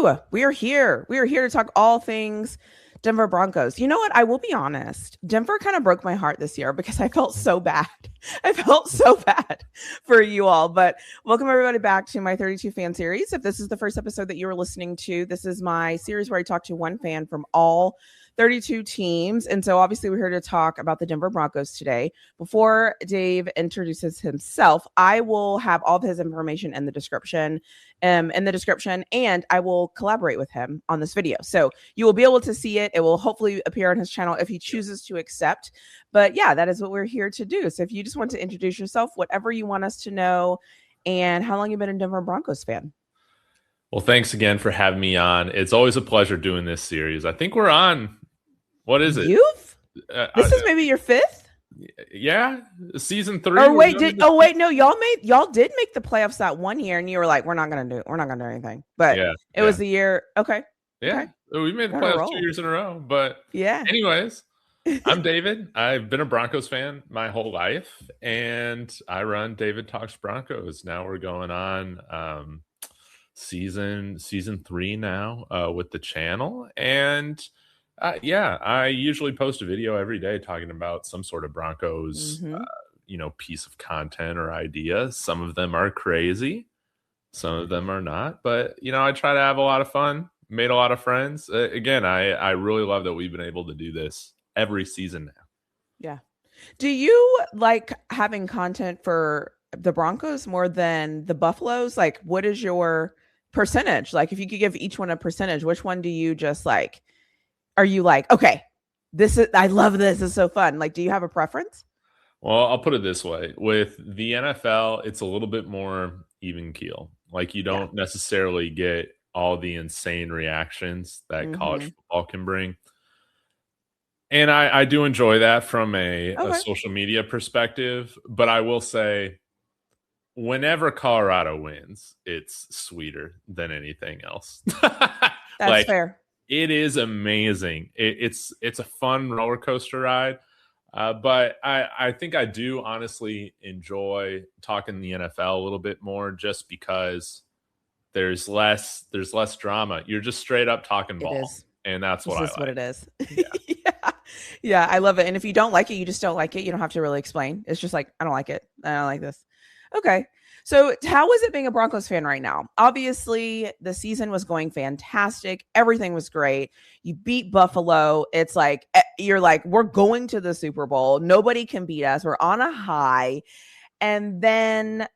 Woo! We are here. We are here to talk all things Denver Broncos. You know what? I will be honest. Denver kind of broke my heart this year because I felt so bad. I felt so bad for you all. But welcome everybody back to my 32 fan series. If this is the first episode that you are listening to, this is my series where I talk to one fan from all 32 teams. And so obviously we're here to talk about the Denver Broncos today. Before Dave introduces himself, I will have all of his information in the description, and I will collaborate with him on this video. So you will be able to see it. It will hopefully appear on his channel if he chooses to accept. But yeah, that is what we're here to do. So if you just want to introduce yourself, whatever you want us to know, and how long you've been a Denver Broncos fan. Well, thanks again for having me on. It's always a pleasure doing this series. I think we're on, what is it? This is maybe your fifth? Yeah, season 3. Or wait, no, y'all did make the playoffs that one year, and you were like, we're not gonna do anything. But it was the year. Okay. Yeah. Okay. We made the playoffs 2 years in a row. But yeah. Anyways, I'm David. I've been a Broncos fan my whole life, and I run David Talks Broncos. Now we're going on season 3 now with the channel, and I usually post a video every day talking about some sort of Broncos piece of content or idea. Some of them are crazy, some of them are not, but I try to have a lot of fun, made a lot of friends. Again, I really love that we've been able to do this every season now. Yeah. Do you like having content for the Broncos more than the Buffaloes? Like, what is your percentage? Like, if you could give each one a percentage, which one do you just like? Are you like, okay, I love this. It's so fun. Like, do you have a preference? Well, I'll put it this way. With the NFL, it's a little bit more even keel. Like, you don't necessarily get all the insane reactions that college football can bring. And I do enjoy that from a social media perspective. But I will say, whenever Colorado wins, it's sweeter than anything else. That's fair. It is amazing. It's a fun roller coaster ride. But I think I do honestly enjoy talking the NFL a little bit more, just because there's less drama. You're just straight up talking ball. And that's what I like. What it is. Yeah, I love it. And if you don't like it, you just don't like it. You don't have to really explain. It's just like, I don't like it. I don't like this. Okay. So how is it being a Broncos fan right now? Obviously, the season was going fantastic. Everything was great. You beat Buffalo. It's like, you're like, we're going to the Super Bowl. Nobody can beat us. We're on a high. And then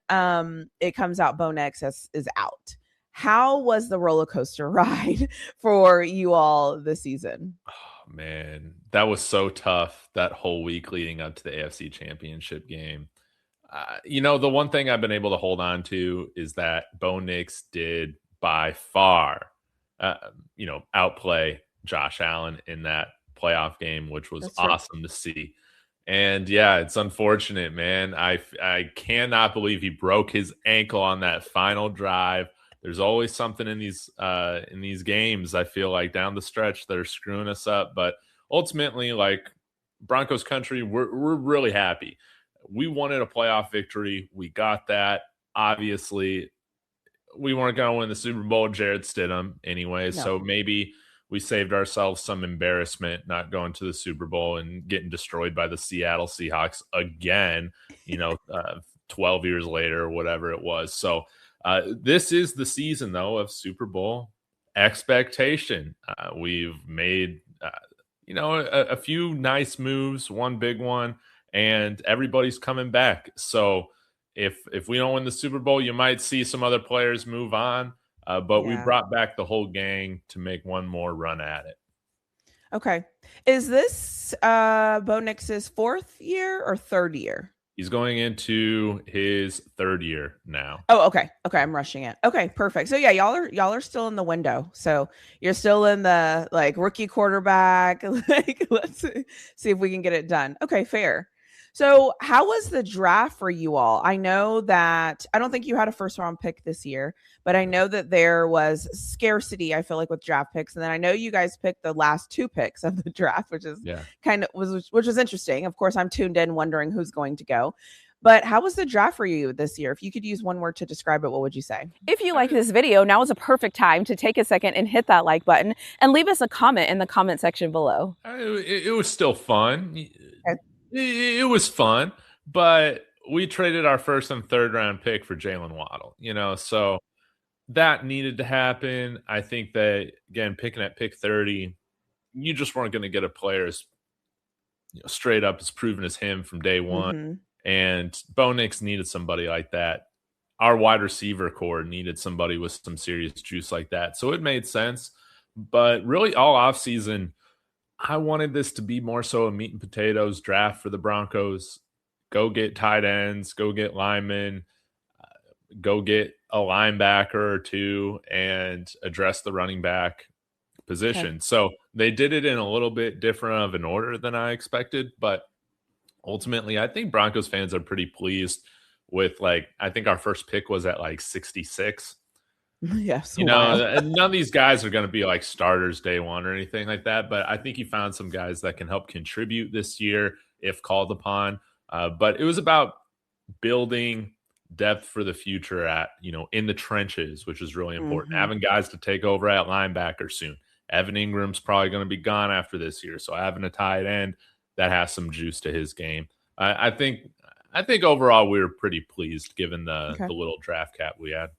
it comes out Bo Nix is out. How was the roller coaster ride for you all this season? Oh, man, that was so tough, that whole week leading up to the AFC Championship game. The one thing I've been able to hold on to is that Bo Nix did by far, outplay Josh Allen in that playoff game, which was awesome to see. And yeah, it's unfortunate, man. I cannot believe he broke his ankle on that final drive. There's always something in these games, I feel like, down the stretch that are screwing us up. But ultimately, like, Broncos country, we're really happy. We wanted a playoff victory. We got that. Obviously, we weren't going to win the Super Bowl. Jared Stidham anyway. No. So maybe we saved ourselves some embarrassment not going to the Super Bowl and getting destroyed by the Seattle Seahawks again, 12 years later or whatever it was. So this is the season, though, of Super Bowl expectation. We've made, a few nice moves, one big one, and everybody's coming back. So if we don't win the Super Bowl, you might see some other players move on. But we brought back the whole gang to make one more run at it. Okay. Is this Bo Nix's 4th year or 3rd year? He's going into his 3rd year now. Oh, okay. Okay, I'm rushing it. Okay, perfect. So yeah, y'all are still in the window. So you're still in the rookie quarterback. Let's see if we can get it done. Okay, fair. So how was the draft for you all? I know that I don't think you had a 1st round pick this year, but I know that there was scarcity, I feel like, with draft picks. And then I know you guys picked the last 2 picks of the draft, which is which was interesting. Of course, I'm tuned in wondering who's going to go. But how was the draft for you this year? If you could use one word to describe it, what would you say? If you like this video, now is a perfect time to take a second and hit that like button and leave us a comment in the comment section below. It was still fun. Okay. It was fun, but we traded our first and third round pick for Jaylen Waddle, so that needed to happen. I think that, again, picking at pick 30, you just weren't going to get a player as straight up as proven as him from day one. Mm-hmm. And Bo Nix needed somebody like that. Our wide receiver core needed somebody with some serious juice like that. So it made sense. But really all offseason, I wanted this to be more so a meat and potatoes draft for the Broncos. Go get tight ends, go get linemen, go get a linebacker or two, and address the running back position. Okay. So they did it in a little bit different of an order than I expected, but ultimately I think Broncos fans are pretty pleased with, I think our first pick was at 66. Yes. None of these guys are going to be starters day one or anything like that, but I think he found some guys that can help contribute this year if called upon. But it was about building depth for the future at, in the trenches, which is really important. Mm-hmm. Having guys to take over at linebacker soon. Evan Ingram's probably going to be gone after this year, so having a tight end that has some juice to his game. I think overall we were pretty pleased given the little draft cap we had.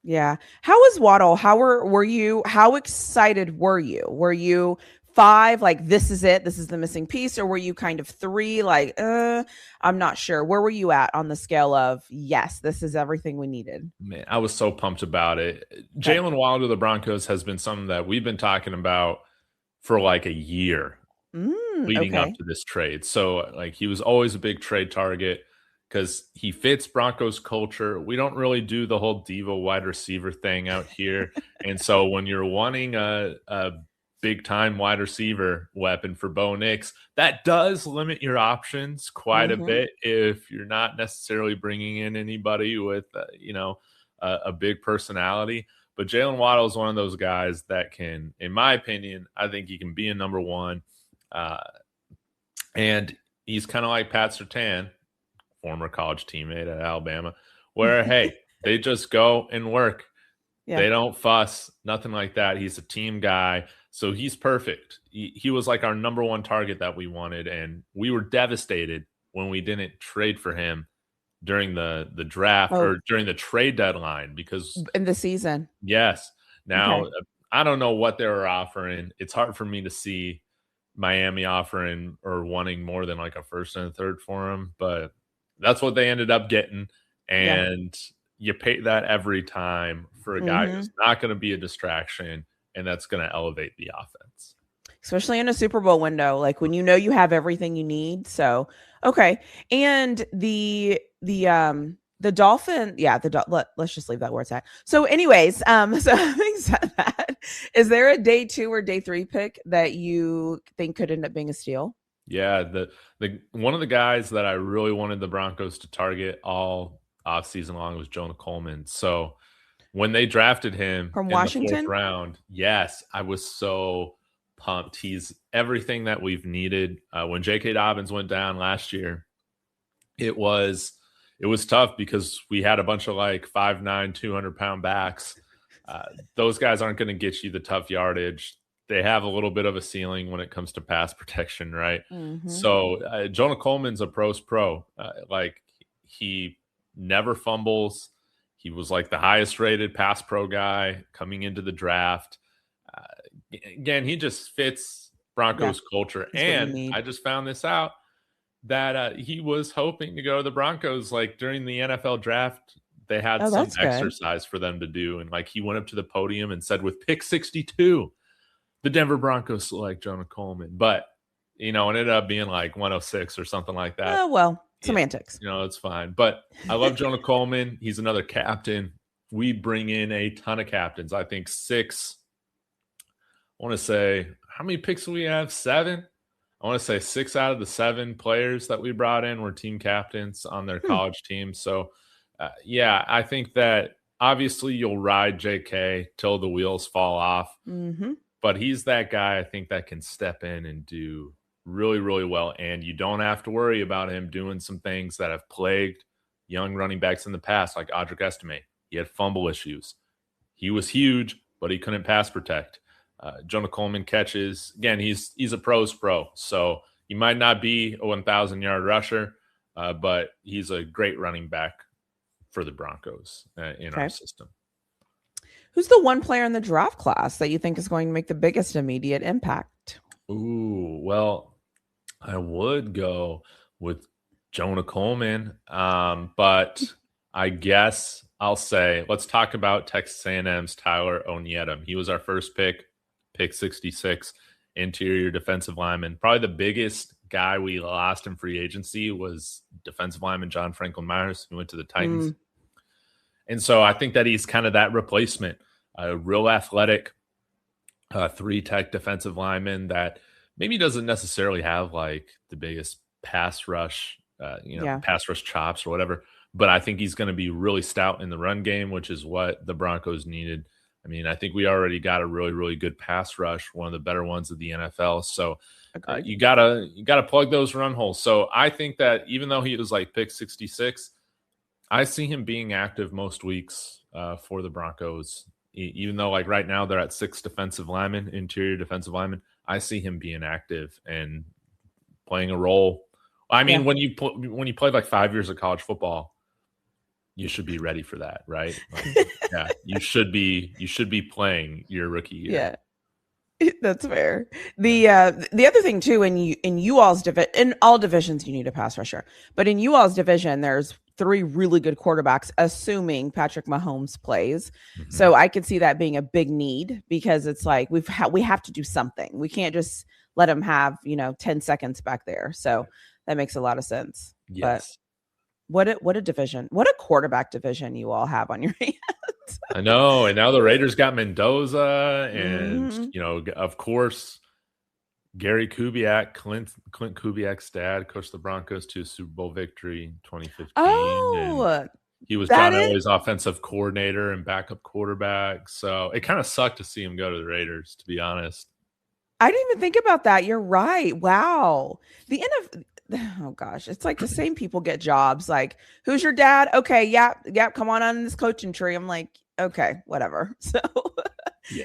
Yeah. How was Waddle? How excited were you? Were you 5, this is it, this is the missing piece, or were you kind of 3, I'm not sure? Where were you at on the scale of, yes, this is everything we needed? Man, I was so pumped about it. Jaylen Waddle to the Broncos has been something that we've been talking about for a year leading up to this trade. So he was always a big trade target because he fits Broncos culture. We don't really do the whole diva wide receiver thing out here. And so when you're wanting a big-time wide receiver weapon for Bo Nix, that does limit your options quite a bit if you're not necessarily bringing in anybody with, a big personality. But Jaylen Waddle is one of those guys that can, in my opinion, I think he can be a number one. And he's kind of like Pat Surtain, former college teammate at Alabama, where, hey, they just go and work. Yeah. They don't fuss, nothing like that. He's a team guy. So he's perfect. He was our number one target that we wanted, and we were devastated when we didn't trade for him during the draft or during the trade deadline because in the season. Yes. Now, I don't know what they were offering. It's hard for me to see Miami offering or wanting more than a first and a third for him, but that's what they ended up getting. And you pay that every time for a guy who's not going to be a distraction and that's going to elevate the offense. Especially in a Super Bowl window, when you have everything you need. So, okay. And the Dolphin, let's just leave that where it's at. So anyways, so having said that, is there a day 2 or day 3 pick that you think could end up being a steal? Yeah. The one of the guys that I really wanted the Broncos to target all offseason long was Jonah Coleman. So when they drafted him from Washington, in the 4th round, yes, I was so pumped. He's everything that we've needed. When J.K. Dobbins went down last year, it was tough because we had a bunch of 5'9", 200-pound backs. Those guys aren't going to get you the tough yardage. They have a little bit of a ceiling when it comes to pass protection, right? Mm-hmm. So Jonah Coleman's a pro's pro. He never fumbles. He was the highest rated pass pro guy coming into the draft. Again, he just fits Broncos culture. And I just found this out that he was hoping to go to the Broncos. During the NFL draft, they had some exercise for them to do. And he went up to the podium and said, with pick 62, the Denver Broncos select Jonah Coleman. But, it ended up being 106 or something like that. Oh, well. Semantics. It's fine. But I love Jonah Coleman. He's another captain. We bring in a ton of captains. I think 6. I want to say, how many picks do we have? 7? I want to say 6 out of the 7 players that we brought in were team captains on their college team. So, I think that obviously you'll ride JK till the wheels fall off. Mm-hmm. But he's that guy, I think, that can step in and do really, really well. And you don't have to worry about him doing some things that have plagued young running backs in the past, like Audric Estime. He had fumble issues. He was huge, but he couldn't pass protect. Jonah Coleman catches. Again, he's a pro's pro, so he might not be a 1,000-yard rusher, but he's a great running back for the Broncos in our system. Who's the one player in the draft class that you think is going to make the biggest immediate impact? Ooh, well, I would go with Jonah Coleman, but I guess I'll say let's talk about Texas A&M's Tyler Onyedem. He was our first pick 66, interior defensive lineman. Probably the biggest guy we lost in free agency was defensive lineman John Franklin Myers, who went to the Titans. And so I think that he's kind of that replacement, a real athletic, 3-tech defensive lineman that maybe doesn't necessarily have like the biggest pass rush, pass rush chops or whatever. But I think he's going to be really stout in the run game, which is what the Broncos needed. I mean, I think we already got a really, really good pass rush, one of the better ones of the NFL. So you gotta plug those run holes. So I think that even though he was like pick 66, I see him being active most weeks for the Broncos. Even though like right now they're at 6 defensive linemen, interior defensive linemen, I see him being active and playing a role. I mean, when you played like 5 years of college football, you should be ready for that, right? Like, you should be playing your rookie year. Yeah, that's fair. The other thing too, in you all's division, in all divisions, you need a pass rusher, but in you all's division, there's 3 really good quarterbacks, assuming Patrick Mahomes plays. So I could see that being a big need because it's like we have to do something. We can't just let him have 10 seconds back there. So that makes a lot of sense. Yes. But what a division, what a quarterback division you all have on your hands. I know. And now the Raiders got Mendoza and, of course, Gary Kubiak, Clint Kubiak's dad, coached the Broncos to a Super Bowl victory in 2015. And he was John Elway's offensive coordinator and backup quarterback. So it kind of sucked to see him go to the Raiders, to be honest. I didn't even think about that. You're right. Wow. Oh gosh, it's like the same people get jobs. Like, who's your dad? Okay, yeah, come on in this coaching tree. I'm like, okay, whatever. So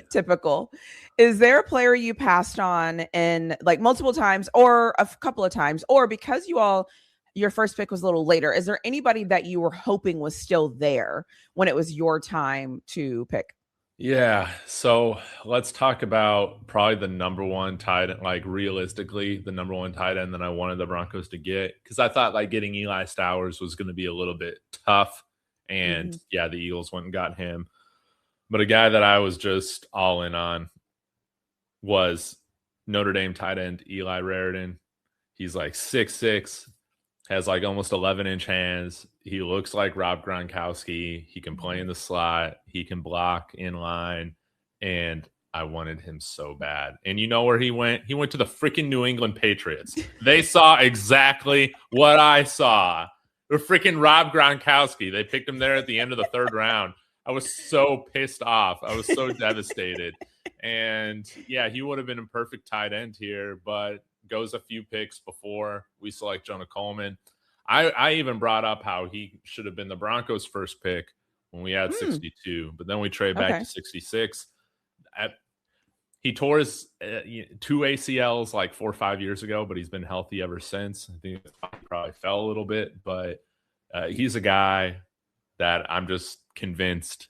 typical. Is there a player you passed on in like multiple times or a couple of times, or because your first pick was a little later, is there anybody that you were hoping was still there when it was your time to pick? Yeah. So let's talk about probably the number one tight end, like realistically, the number one tight end that I wanted the Broncos to get. Cause I thought like getting Eli Stowers was going to be a little bit tough. And the Eagles went and got him. But a guy that I was just all in on was Notre Dame tight end Eli Raridan. He's like 6'6", has like almost 11-inch hands. He looks like Rob Gronkowski. He can play in the slot. He can block in line. And I wanted him so bad. And you know where he went? He went to the freaking New England Patriots. They saw exactly what I saw. They're freaking Rob Gronkowski. They picked him there at the end of the 3rd round. I was so pissed off. I was so devastated. And he would have been a perfect tight end here, but goes a few picks before we select Jonah Coleman. I even brought up how he should have been the Broncos' first pick when we had 62, but then we trade back to 66. He tore his 2 ACLs like 4 or 5 years ago, but he's been healthy ever since. I think he probably fell a little bit, but he's a guy that I'm just convinced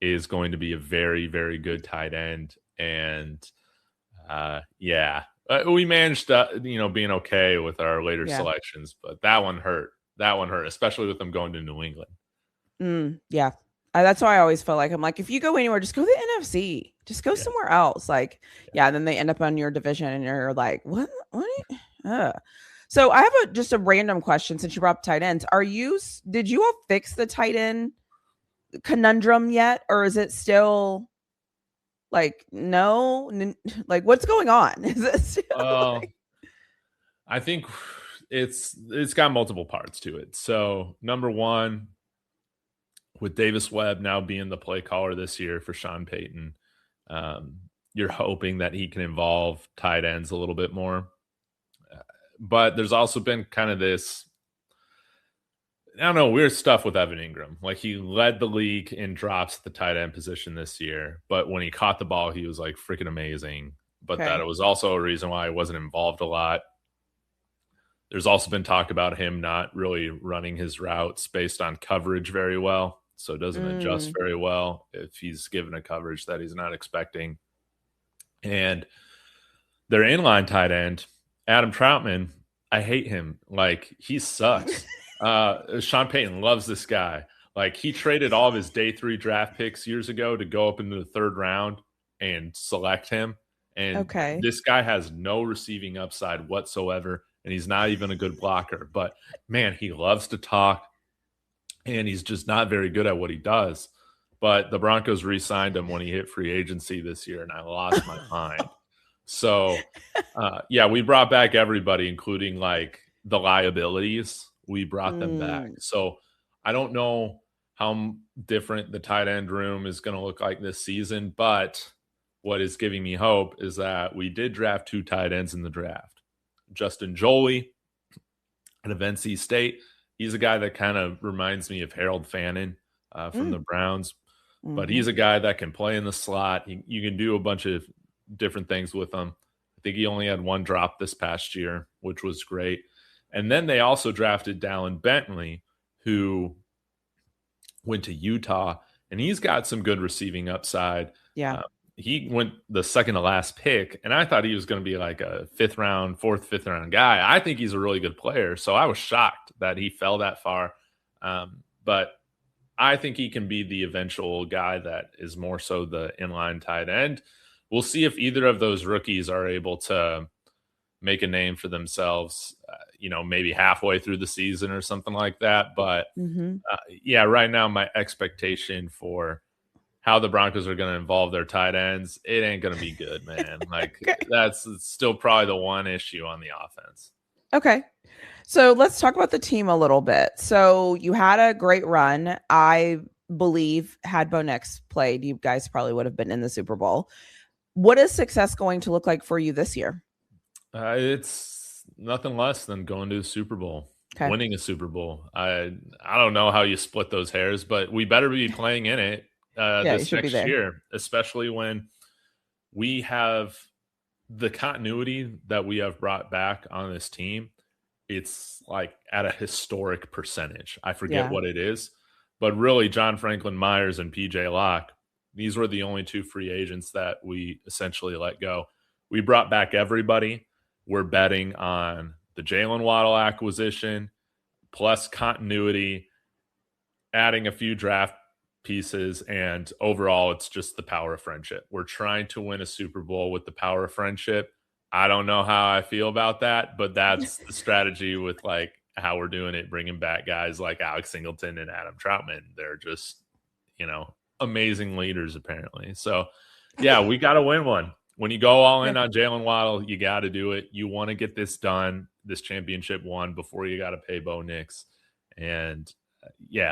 is going to be a very, very good tight end. And we managed being okay with our later selections, but that one hurt. Especially with them going to New England. That's why I always felt like, I'm like, if you go anywhere, just go to the NFC. Just go somewhere else. Like, and then they end up on your division and you're like, what? So I have just a random question since you brought up tight ends. Did you all fix the tight end conundrum yet? Or is it still like, no, like what's going on? Is it still I think it's got multiple parts to it. So number one, with Davis Webb now being the play caller this year for Sean Payton, you're hoping that he can involve tight ends a little bit more. But there's also been kind of this, I don't know, weird stuff with Evan Ingram. Like, he led the league in drops at the tight end position this year, but when he caught the ball, he was like freaking amazing. But that it was also a reason why he wasn't involved a lot. There's also been talk about him not really running his routes based on coverage very well. So doesn't adjust very well if he's given a coverage that he's not expecting. And their inline tight end, Adam Troutman, I hate him. Like, he sucks. Sean Payton loves this guy. Like, he traded all of his day 3 draft picks years ago to go up into the 3rd round and select him. And this guy has no receiving upside whatsoever, and he's not even a good blocker. But, man, he loves to talk, and he's just not very good at what he does. But the Broncos re-signed him when he hit free agency this year, and I lost my mind. So, we brought back everybody, including, like, the liabilities. We brought them back. So I don't know how different the tight end room is going to look like this season, but what is giving me hope is that we did draft 2 tight ends in the draft. Justin Joly out of NC State. He's a guy that kind of reminds me of Harold Fannin from the Browns, but he's a guy that can play in the slot. You can do a bunch of different things with him. I think he only had 1 drop this past year, which was great. And then they also drafted Dallin Bentley, who went to Utah, and he's got some good receiving upside. Yeah. He went the second to last pick, and I thought he was going to be like a 5th round, 4th, 5th round guy. I think he's a really good player, so I was shocked that he fell that far. But I think he can be the eventual guy that is more so the inline tight end. We'll see if either of those rookies are able to make a name for themselves, maybe halfway through the season or something like that. But right now my expectation for how the Broncos are going to involve their tight ends, it ain't going to be good, man. Like that's still probably the one issue on the offense. Okay. So let's talk about the team a little bit. So you had a great run. I believe had Bo Nix played, you guys probably would have been in the Super Bowl. What is success going to look like for you this year? It's nothing less than going to the Super Bowl, winning a Super Bowl. I don't know how you split those hairs, but we better be playing in it this next year, especially when we have the continuity that we have brought back on this team. It's like at a historic percentage. I forget what it is, but really John Franklin Myers and PJ Locke, these were the only 2 free agents that we essentially let go. We brought back everybody. We're betting on the Jaylen Waddle acquisition, plus continuity, adding a few draft pieces, and overall, it's just the power of friendship. We're trying to win a Super Bowl with the power of friendship. I don't know how I feel about that, but that's the strategy with like how we're doing it, bringing back guys like Alex Singleton and Adam Troutman. They're just, amazing leaders apparently. So, we got to win one. When you go all in on Jaylen Waddle, you got to do it. You want to get this done, this championship won, before you got to pay Bo Nix. And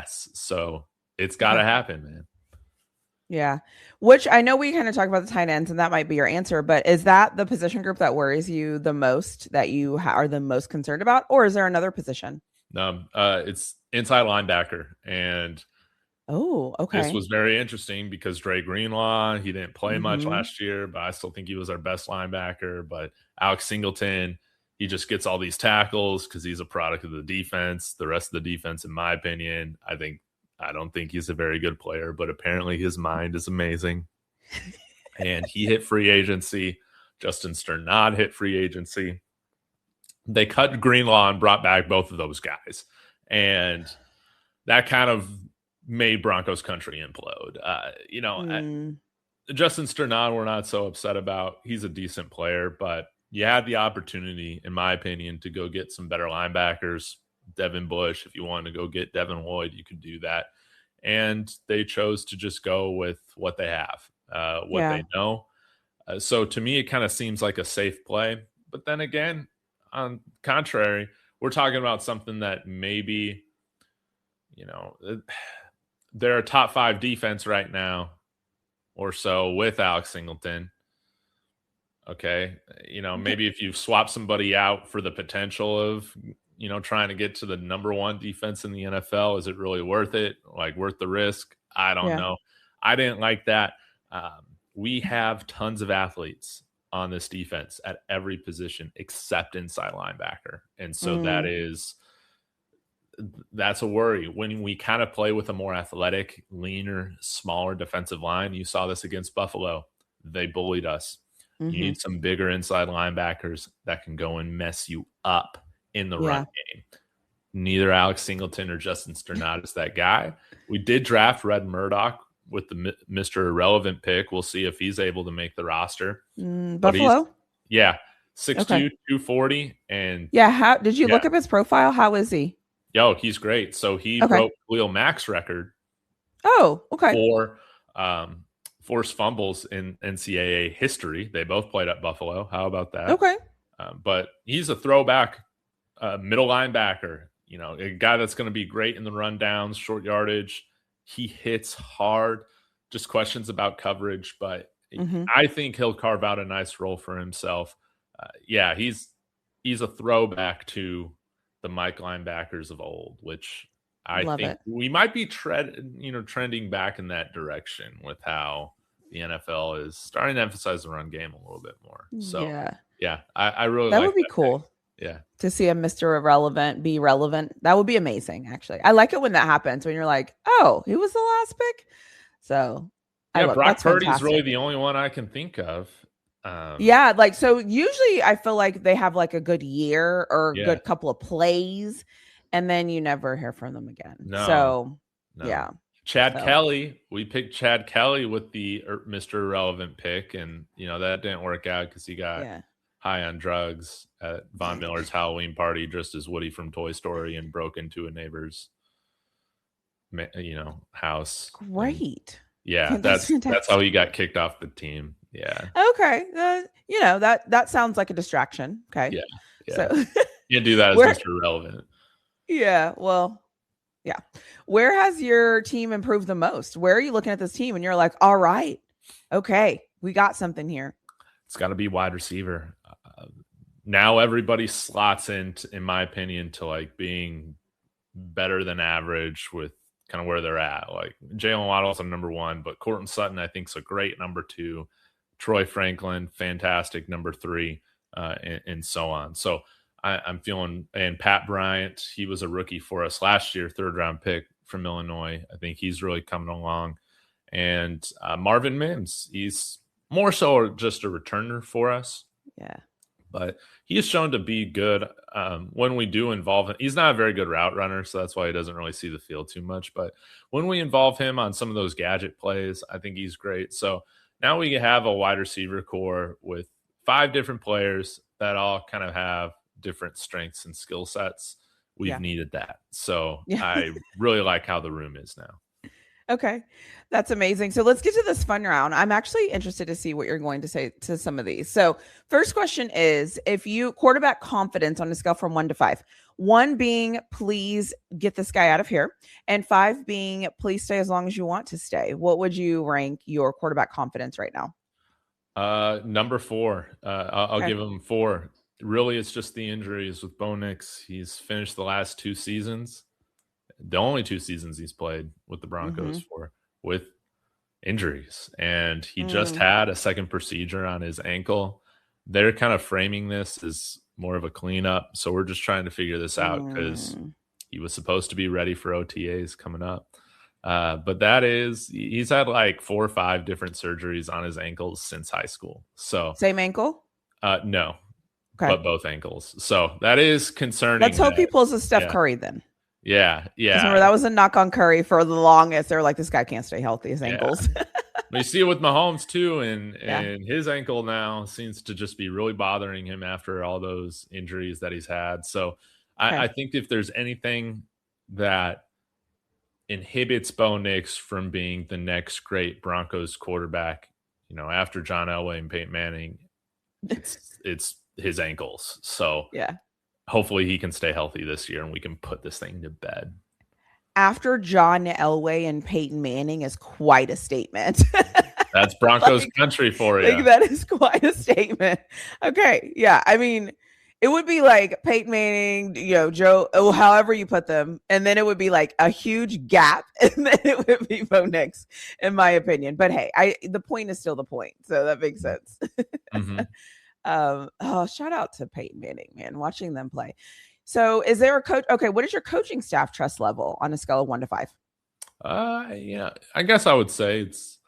so it's got to happen, man. Yeah. Which I know we kind of talk about the tight ends, and that might be your answer, but is that the position group that worries you the most, that you are the most concerned about? Or is there another position? No, it's inside linebacker. And this was very interesting because Dre Greenlaw, he didn't play much last year, but I still think he was our best linebacker. But Alex Singleton, he just gets all these tackles because he's a product of the defense. The rest of the defense, in my opinion, I don't think he's a very good player, but apparently his mind is amazing. And he hit free agency. Justin Sternad hit free agency. They cut Greenlaw and brought back both of those guys. And that kind of made Broncos country implode. Justin Sternad, we're not so upset about. He's a decent player, but you had the opportunity, in my opinion, to go get some better linebackers. Devin Bush, if you wanted to go get Devin Lloyd, you could do that. And they chose to just go with what they have, they know. So to me, it kind of seems like a safe play. But then again, on contrary, we're talking about something that maybe, they're a top 5 defense right now or so with Alex Singleton. Okay. Maybe if you swap somebody out for the potential of, trying to get to the number one defense in the NFL, is it really worth it? Like worth the risk? I don't know. I didn't like that. We have tons of athletes on this defense at every position except inside linebacker. And so that's a worry. When we kind of play with a more athletic, leaner, smaller defensive line, you saw this against Buffalo. They bullied us. You need some bigger inside linebackers that can go and mess you up in the run game. Neither Alex Singleton or Justin Sternad is that guy. We did draft Red Murdoch with the Mr. Irrelevant pick. We'll see if he's able to make the roster. Buffalo? 6'2", 240. And how did you look up his profile? How is he? Yo, he's great. So he broke Khalil Mack's record. Oh, okay. For forced fumbles in NCAA history. They both played at Buffalo. How about that? Okay. But he's a throwback middle linebacker, a guy that's going to be great in the rundowns, short yardage. He hits hard, just questions about coverage, but I think he'll carve out a nice role for himself. He's a throwback to the Mike linebackers of old, which I think we might be trending back in that direction with how the NFL is starting to emphasize the run game a little bit more. So I really that like would be cool. Yeah. To see a Mr. Irrelevant be relevant. That would be amazing, actually. I like it when that happens, when you're like, oh, he was the last pick. So Brock Purdy's really the only one I can think of. So usually I feel like they have like a good year or a good couple of plays, and then you never hear from them again. Chad Kelly, we picked Chad Kelly with the Mr. Irrelevant pick, and that didn't work out because he got high on drugs at Von Miller's Halloween party, dressed as Woody from Toy Story, and broke into a neighbor's house. Great. That's how he got kicked off the team. Okay. That sounds like a distraction. Okay. So you do that as Mr. Irrelevant. Where has your team improved the most? Where are you looking at this team and you're like, all right, okay, we got something here? It's got to be wide receiver. Now everybody slots in my opinion, to like being better than average with kind of where they're at. Like Jaylen Waddle's a number one, but Courtland Sutton, I think, is a great number two. Troy Franklin, fantastic number three, and so on. So I'm feeling, and Pat Bryant, he was a rookie for us last year, 3rd round pick from Illinois. I think he's really coming along. And Marvin Mims, he's more so just a returner for us. But he is shown to be good when we do involve him. He's not a very good route runner, so that's why he doesn't really see the field too much. But when we involve him on some of those gadget plays, I think he's great. So now we have a wide receiver core with 5 different players that all kind of have different strengths and skill sets. We've needed that. So I really like how the room is now. Okay. That's amazing. So let's get to this fun round. I'm actually interested to see what you're going to say to some of these. So first question is, if you quarterback confidence on a scale from 1 to 5, 1 being please get this guy out of here, and 5 being please stay as long as you want to stay, what would you rank your quarterback confidence right now? Number 4. I'll give him 4. Really, it's just the injuries with Bo Nix. He's finished the last 2 seasons. The only 2 seasons he's played with the Broncos with injuries. And he just had a second procedure on his ankle. They're kind of framing this as more of a cleanup. So we're just trying to figure this out because he was supposed to be ready for OTAs coming up. But he's had like 4 or 5 different surgeries on his ankles since high school. So same ankle? No, but both ankles. So that is concerning. Let's hope he pulls a Steph Curry then. Yeah. Remember, that was a knock on Curry for the longest. They were like, this guy can't stay healthy, his ankles. But you see it with Mahomes too, and his ankle now seems to just be really bothering him after all those injuries that he's had. So I think if there's anything that inhibits Bo Nix from being the next great Broncos quarterback, after John Elway and Peyton Manning, it's his ankles. So hopefully he can stay healthy this year and we can put this thing to bed. After John Elway and Peyton Manning is quite a statement. That's Broncos country for you. Like, that is quite a statement. Okay. Yeah. I mean, it would be like Peyton Manning, Joe, however you put them. And then it would be like a huge gap. And then it would be Bo Nix, in my opinion. But hey, the point is still the point. So that makes sense. Shout out to Peyton Manning, man, watching them play. So is there a coach? Okay. What is your coaching staff trust level on a scale of 1 to 5? I guess I would say it's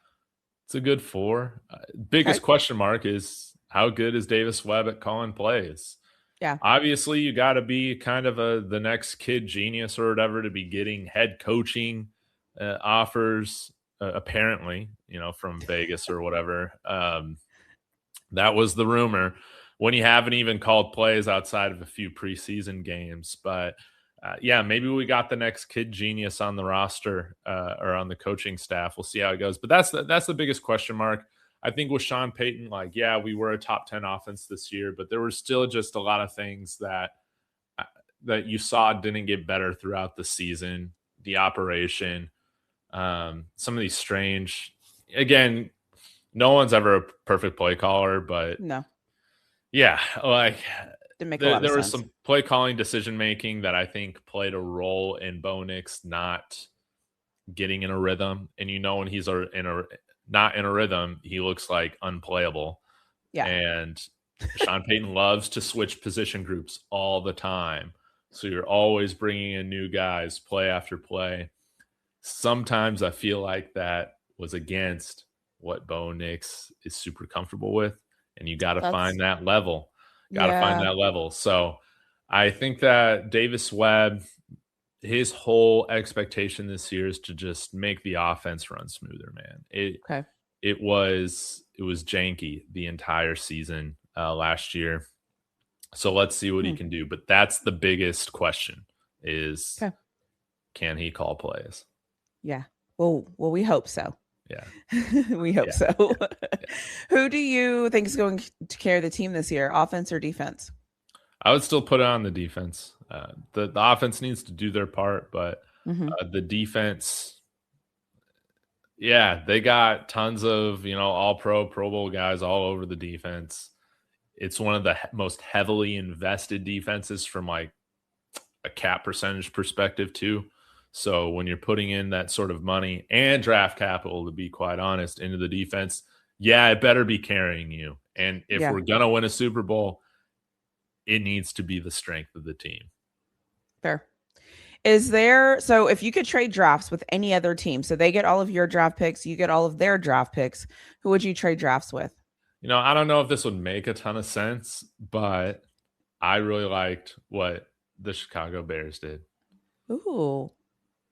a good 4. Biggest question mark is how good is Davis Webb at calling plays? Yeah. Obviously, you got to be kind of the next kid genius or whatever to be getting head coaching offers, apparently, from Vegas or whatever. That was the rumor when you haven't even called plays outside of a few preseason games. But maybe we got the next kid genius on the roster or on the coaching staff. We'll see how it goes. But that's the biggest question mark. I think with Sean Payton, we were a top 10 offense this year, but there were still just a lot of things that you saw didn't get better throughout the season. The operation, some of these strange, again, no one's ever a perfect play caller, but no. Yeah, didn't make a lot of sense. There was some play calling decision making that I think played a role in Bo Nix not getting in a rhythm. And when he's not in a rhythm, he looks like unplayable. Yeah. And Sean Payton loves to switch position groups all the time. So you're always bringing in new guys play after play. Sometimes I feel like that was against what Bo Nix is super comfortable with. And you got to find that level. Find that level. So I think that Davis Webb, his whole expectation this year is to just make the offense run smoother, man. It was janky the entire season last year. So let's see what he can do. But that's the biggest question is, can he call plays? Yeah. Well, we hope so. Yeah. We hope so. Who do you think is going to carry the team this year, offense or defense? I would still put it on the defense. The offense needs to do their part, but the defense, they got tons of, all-pro, Pro Bowl guys all over the defense. It's one of the most heavily invested defenses from like a cap percentage perspective too. So when you're putting in that sort of money and draft capital, to be quite honest, into the defense, it better be carrying you. And if we're going to win a Super Bowl, it needs to be the strength of the team. Fair. So if you could trade drafts with any other team, so they get all of your draft picks, you get all of their draft picks, who would you trade drafts with? I don't know if this would make a ton of sense, but I really liked what the Chicago Bears did. Ooh.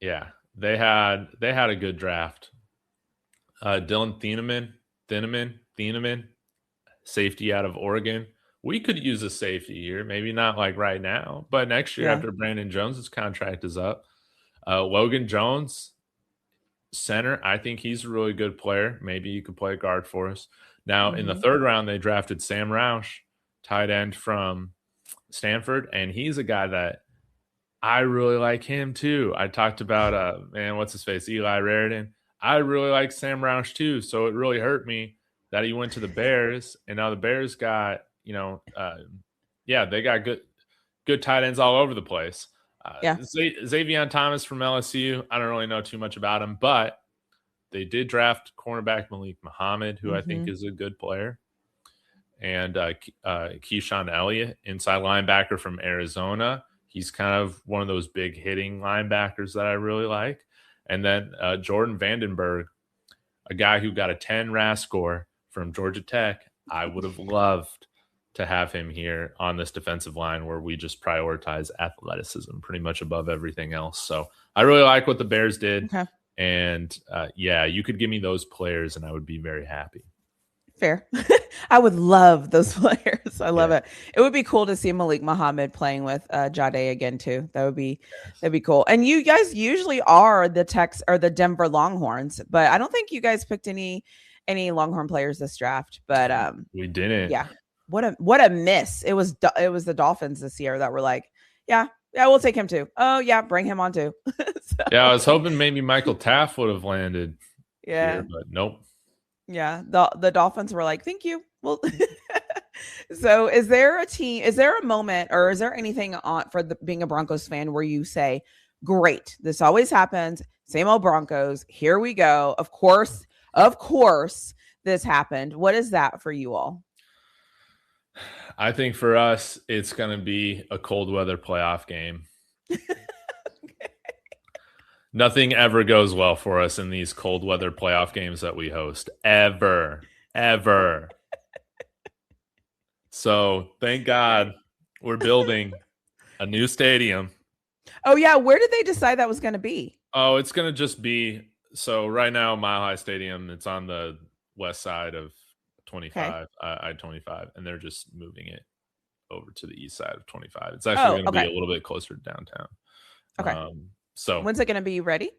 Yeah, they had a good draft. Dylan Thieneman, safety out of Oregon. We could use a safety here, maybe not like right now, but next year after Brandon Jones's contract is up. Logan Jones, center. I think he's a really good player. Maybe you could play guard for us. Now, in the 3rd round, they drafted Sam Roush, tight end from Stanford, and he's a guy that I really like him too. I talked about what's his face, Eli Raritan. I really like Sam Roush too. So it really hurt me that he went to the Bears, and now the Bears got they got good tight ends all over the place. Xavier Thomas from LSU. I don't really know too much about him, but they did draft cornerback Malik Muhammad, who I think is a good player, and Keyshawn Elliott, inside linebacker from Arizona. He's kind of one of those big hitting linebackers that I really like. And then Jordan Vandenberg, a guy who got a 10 RAS score from Georgia Tech. I would have loved to have him here on this defensive line where we just prioritize athleticism pretty much above everything else. So I really like what the Bears did. Okay. And you could give me those players and I would be very happy. Fair. I would love those players. I love it. It would be cool to see Malik Muhammad playing with Jade again too. That'd be cool. And you guys usually are the Tex or the Denver Longhorns, but I don't think you guys picked any Longhorn players this draft. But we didn't. Yeah. What a miss. It was the Dolphins this year that were like, yeah, we'll take him too. Oh yeah, bring him on too. I was hoping maybe Michael Taft would have landed. Yeah, here, but nope. Yeah, the Dolphins were like, "Thank you." Well, so is there a moment, or is there anything on for being a Broncos fan where you say, "Great, this always happens. Same old Broncos. Here we go. Of course, this happened." What is that for you all? I think for us, it's going to be a cold weather playoff game. Nothing ever goes well for us in these cold weather playoff games that we host. Ever. So thank God we're building a new stadium. Oh, yeah. Where did they decide that was going to be? Oh, it's going to just be, so right now, Mile High Stadium, it's on the west side of 25, I-25, and they're just moving it over to the east side of 25. It's actually going to be a little bit closer to downtown. Okay. So when's it going to be ready?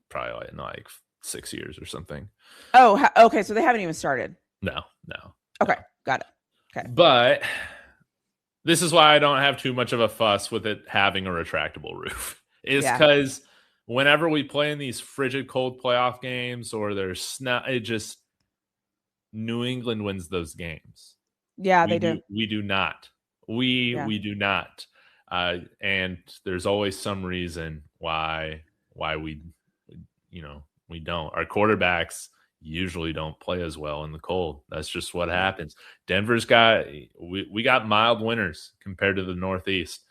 Probably in like 6 years or something. Oh, okay. So they haven't even started. No. Okay. Got it. Okay. But this is why I don't have too much of a fuss with it having a retractable roof. Is because whenever we play in these frigid cold playoff games or there's snow, New England wins those games. Yeah, they do. We do not. We do not. And there's always some reason why we don't. Our quarterbacks usually don't play as well in the cold. That's just what happens. Denver's got we got mild winters compared to the Northeast.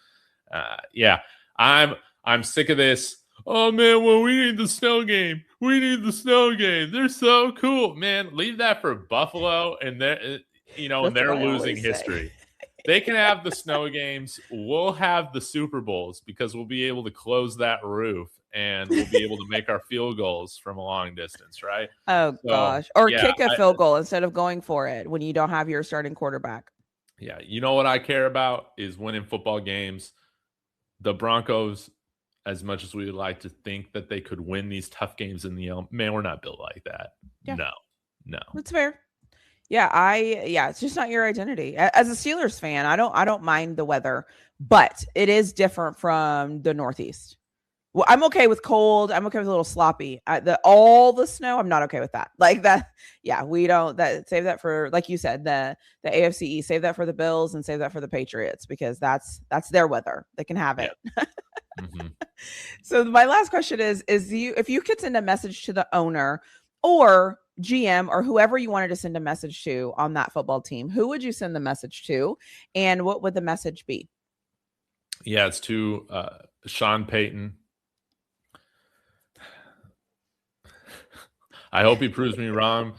I'm sick of this. Oh man, well, we need the snow game. They're so cool, man. Leave that for Buffalo, and they're losing history. They can have the snow games. We'll have the Super Bowls because we'll be able to close that roof and we'll be able to make our field goals from a long distance, right? Oh, gosh. Or kick a field goal instead of going for it when you don't have your starting quarterback. Yeah. You know what I care about is winning football games. The Broncos, as much as we would like to think that they could win these tough games in the end, man, we're not built like that. Yeah. No. That's fair. Yeah, it's just not your identity. As a Steelers fan, I don't mind the weather, but it is different from the Northeast. Well, I'm okay with cold. I'm okay with a little sloppy. All the snow, I'm not okay with that. Like that. Yeah, we don't. Save that for, like you said, the AFC East. Save that for the Bills and save that for the Patriots because that's their weather. They can have it. Yeah. Mm-hmm. So my last question is if you could send a message to the owner or GM or whoever you wanted to send a message to on that football team, who would you send the message to, and what would the message be? Yeah, it's to Sean Payton. I hope he proves me wrong,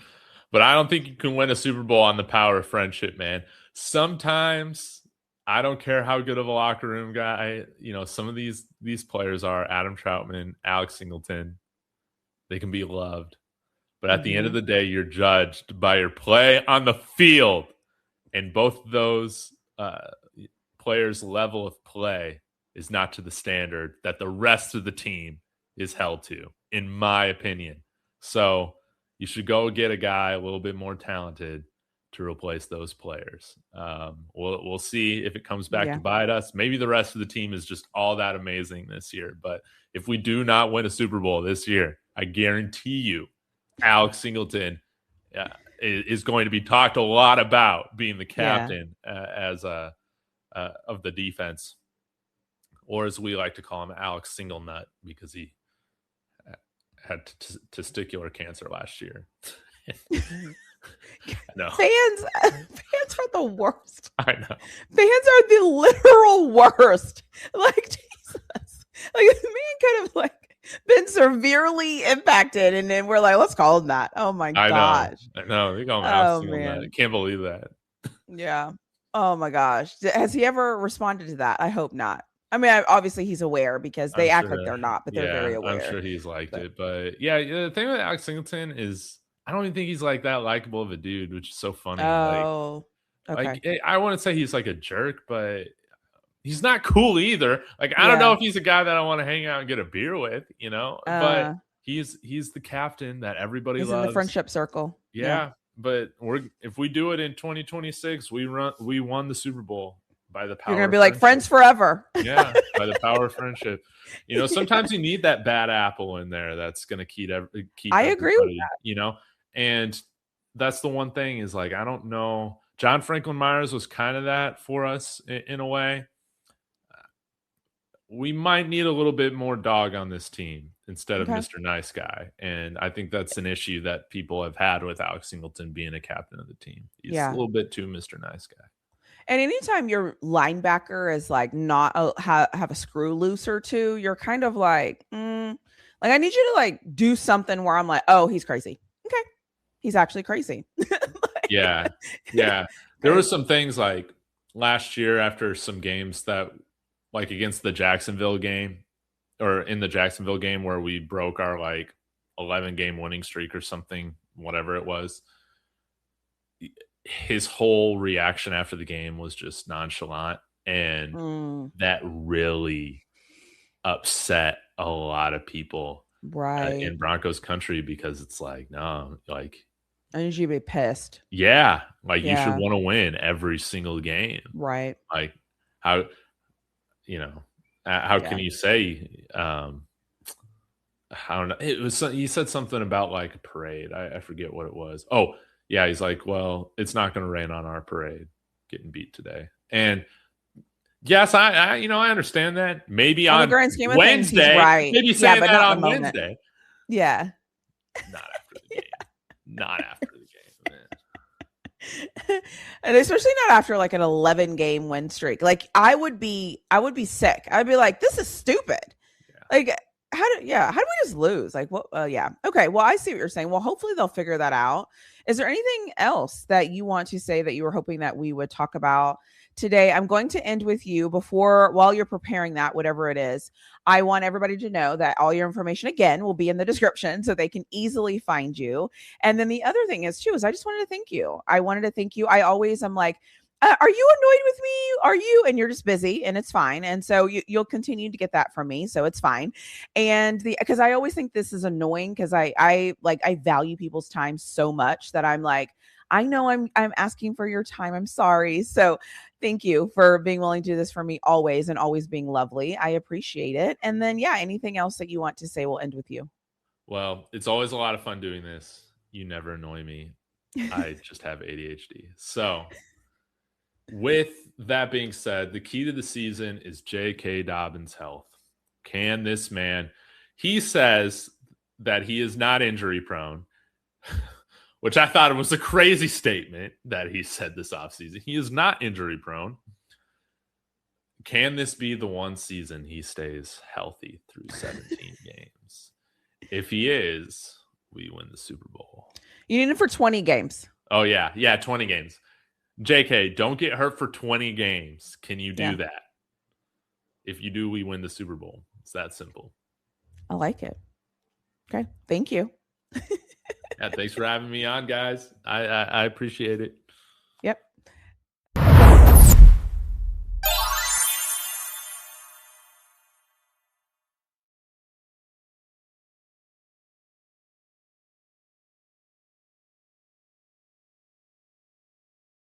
but I don't think you can win a Super Bowl on the power of friendship, man. Sometimes I don't care how good of a locker room guy, some of these players are. Adam Troutman, Alex Singleton, they can be loved. But at the end of the day, you're judged by your play on the field. And both those players' level of play is not to the standard that the rest of the team is held to, in my opinion. So you should go get a guy a little bit more talented to replace those players. We'll see if it comes back to bite us. Maybe the rest of the team is just all that amazing this year. But if we do not win a Super Bowl this year, I guarantee you, Alex Singleton is going to be talked a lot about being the captain of the defense, or as we like to call him, Alex Singlenut, because he had testicular cancer last year. No. Fans are the worst. I know. Fans are the literal worst. Like, Jesus. Like, the man could have been severely impacted, and then we're like, let's call him that. Oh my gosh. I know. They call him Alex Singlenut. I can't believe that. Yeah. Oh my gosh. Has he ever responded to that? I hope not. I mean, obviously he's aware because they act like they're not, but they're very aware. I'm sure he's liked it. But yeah, the thing with Alex Singleton is I don't even think he's like that likable of a dude, which is so funny. Oh, okay. I want to say he's like a jerk, but he's not cool either. Like, I don't know if he's a guy that I want to hang out and get a beer with, but he's the captain that everybody loves. He's in the friendship circle. Yeah. But if we do it in 2026, we won the Super Bowl by the power. You're going to be like friends forever. Yeah. By the power of friendship. Sometimes you need that bad apple in there. That's going to keep I agree with that. And that's the one thing is like, I don't know. John Franklin Myers was kind of that for us in a way. We might need a little bit more dog on this team instead of Mr. Nice Guy. And I think that's an issue that people have had with Alex Singleton being a captain of the team. He's a little bit too Mr. Nice Guy. And anytime your linebacker is like not have a screw loose or two, you're kind of like, like I need you to like do something where I'm like, oh, he's crazy. Okay. He's actually crazy. Yeah. There were some things like last year after some games that like against the Jacksonville game or in the Jacksonville game where we broke our like 11 game winning streak or something, whatever it was. His whole reaction after the game was just nonchalant. And that really upset a lot of people in Broncos country because it's like, no, like, I need you to be pissed. Yeah. Like you should want to win every single game. Right. Like how can you say, how it was, he said something about like a parade. I forget what it was. Oh yeah. He's like, well, it's not going to rain on our parade getting beat today. And yes, I understand that. Maybe on the grand scheme of Wednesday, things, he's right. Maybe saying that on Wednesday. Yeah. Not after the game. Not after the game, man. And especially not after like an 11 game win streak. Like I would be sick. I'd be like, this is stupid. Yeah. Like how do we just lose? Like what? Yeah. Okay. Well, I see what you're saying. Well, hopefully they'll figure that out. Is there anything else that you want to say that you were hoping that we would talk about today? I'm going to end with you while you're preparing that, whatever it is. I want everybody to know that all your information, again, will be in the description so they can easily find you. And then the other thing is I just wanted to thank you. I always am like, are you annoyed with me? Are you? And you're just busy and it's fine. And so you'll continue to get that from me. So it's fine. And because I always think this is annoying because I value people's time so much that I'm like, I know I'm asking for your time. I'm sorry. So thank you for being willing to do this for me always and always being lovely. I appreciate it. And then, anything else that you want to say, we'll end with you. Well, it's always a lot of fun doing this. You never annoy me. I just have ADHD. So with that being said, the key to the season is J.K. Dobbins' health. Can this man, he says that he is not injury prone, which I thought it was a crazy statement that he said this offseason. He is not injury prone. Can this be the one season he stays healthy through 17 games? If he is, we win the Super Bowl. You need him for 20 games. Oh, yeah. Yeah, 20 games. JK, don't get hurt for 20 games. Can you do that? If you do, we win the Super Bowl. It's that simple. I like it. Okay. Thank you. Yeah, thanks for having me on, guys. I appreciate it.